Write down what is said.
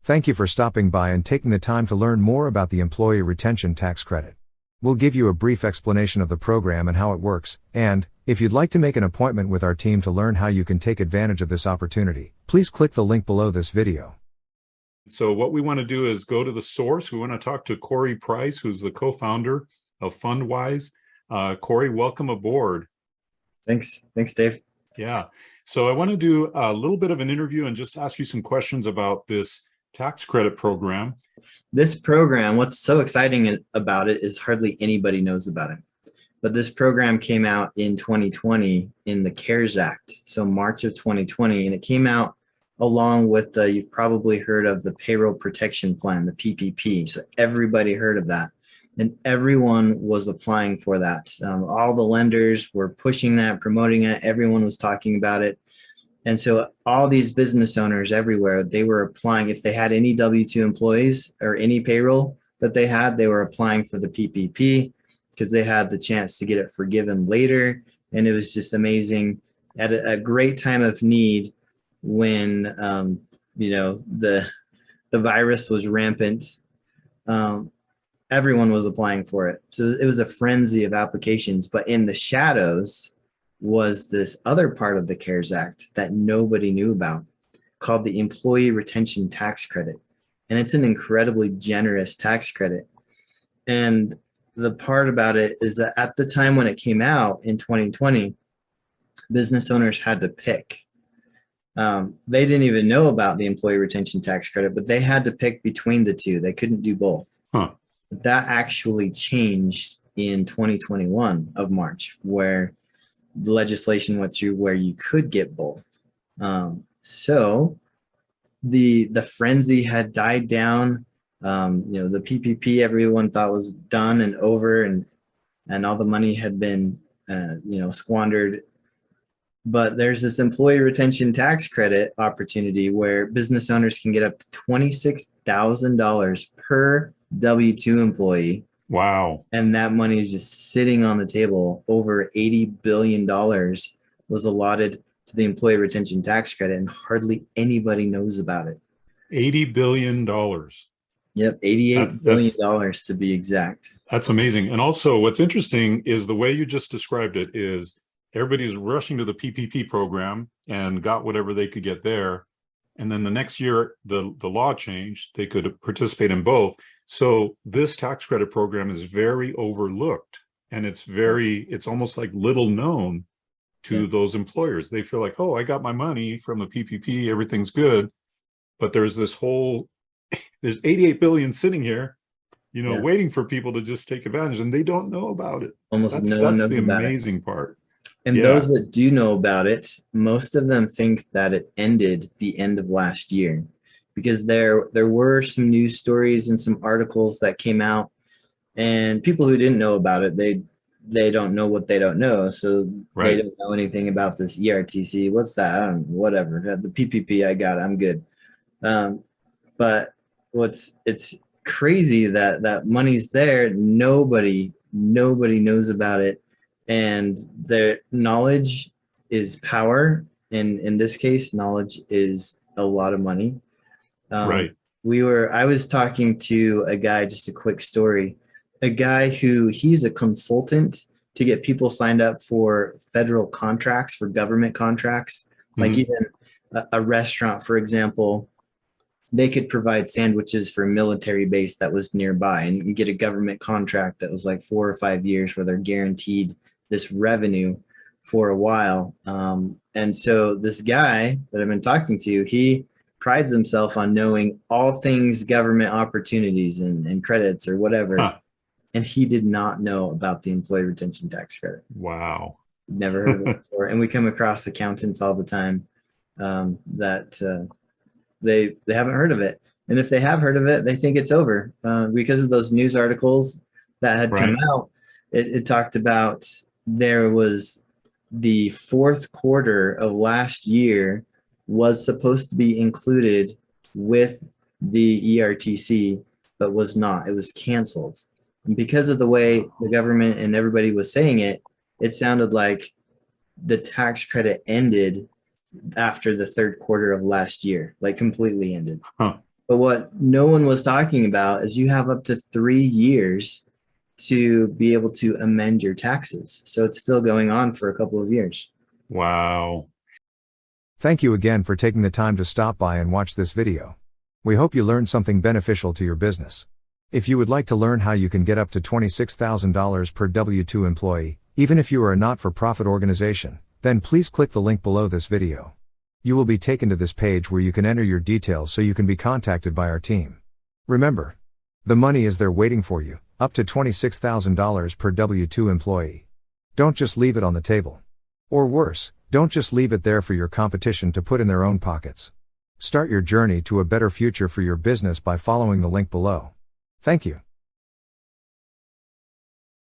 Thank you for stopping by and taking the time to learn more about the Employee Retention Tax Credit. We'll give you a brief explanation of the program and how it works, and, if you'd like to make an appointment with our team to learn how you can take advantage of this opportunity, please click the link below this video. So what we want to do is go to the source. We want to talk to Corey Price, who's the co-founder of FundWise. Corey, welcome aboard. Thanks, Dave. Yeah. So I want to do a little bit of an interview and just ask you some questions about this tax credit program. This program, what's so exciting about it is hardly anybody knows about it. But this program came out in 2020 in the CARES Act, so March of 2020, and it came out along with you've probably heard of the Payroll Protection Plan, the PPP. So everybody heard of that, and everyone was applying for that. All the lenders were pushing that, promoting it. Everyone was talking about it. And so all these business owners everywhere, they were applying. If they had any W-2 employees or any payroll that they had, they were applying for the PPP because they had the chance to get it forgiven later. And it was just amazing at a great time of need when, the virus was rampant. Everyone was applying for it. So it was a frenzy of applications, but in the shadows was this other part of the CARES Act that nobody knew about called the Employee Retention Tax Credit. And it's an incredibly generous tax credit. And the part about it is that at the time when it came out in 2020, business owners had to pick. They didn't even know about the Employee Retention Tax Credit, but they had to pick between the two. They couldn't do both. That actually changed in 2021 of March, where the legislation went through where you could get both. So the frenzy had died down. The PPP everyone thought was done and over, and all the money had been squandered. But there's this employee retention tax credit opportunity where business owners can get up to $26,000 per W-2 employee. Wow. And that money is just sitting on the table. Over $80 billion was allotted to the Employee Retention Tax Credit, and hardly anybody knows about it. $80 billion. Yep, $88 billion to be exact. That's amazing. And also what's interesting is the way you just described it is everybody's rushing to the PPP program and got whatever they could get there. And then the next year, the law changed. They could participate in both. So this tax credit program is very overlooked, and it's almost like little known to those employers. They feel like, oh, I got my money from the PPP, everything's good. But there's there's 88 billion sitting here, waiting for people to just take advantage, and they don't know about it. Almost that's the amazing part. And those that do know about it, most of them think that it ended the end of last year. Because there were some news stories and some articles that came out, and people who didn't know about it, they don't know what they don't know. So They don't know anything about this ERTC. What's that? I don't know, whatever. The PPP, I got it. I'm good. But it's crazy that money's there. Nobody knows about it. And their knowledge is power. And in this case, knowledge is a lot of money. I was talking to a guy, just a quick story, a guy he's a consultant to get people signed up for federal contracts, for government contracts, like even a restaurant, for example, they could provide sandwiches for a military base that was nearby, and you can get a government contract that was like 4 or 5 years where they're guaranteed this revenue for a while. And so this guy that I've been talking to, he prides himself on knowing all things government opportunities and credits or whatever. And he did not know about the Employee Retention Tax Credit. Wow. Never heard of it before. And we come across accountants all the time that they haven't heard of it. And if they have heard of it, they think it's over because of those news articles that had come out. It talked about there was the fourth quarter of last year was supposed to be included with the ERTC, but was not. It was canceled. And because of the way the government and everybody was saying it, it sounded like the tax credit ended after the third quarter of last year, like completely ended. But what no one was talking about is you have up to 3 years to be able to amend your taxes. So it's still going on for a couple of years. Wow. Thank you again for taking the time to stop by and watch this video. We hope you learned something beneficial to your business. If you would like to learn how you can get up to $26,000 per W-2 employee, even if you are a not-for-profit organization, then please click the link below this video. You will be taken to this page where you can enter your details so you can be contacted by our team. Remember, the money is there waiting for you, up to $26,000 per W-2 employee. Don't just leave it on the table. Or worse, don't just leave it there for your competition to put in their own pockets. Start your journey to a better future for your business by following the link below. Thank you.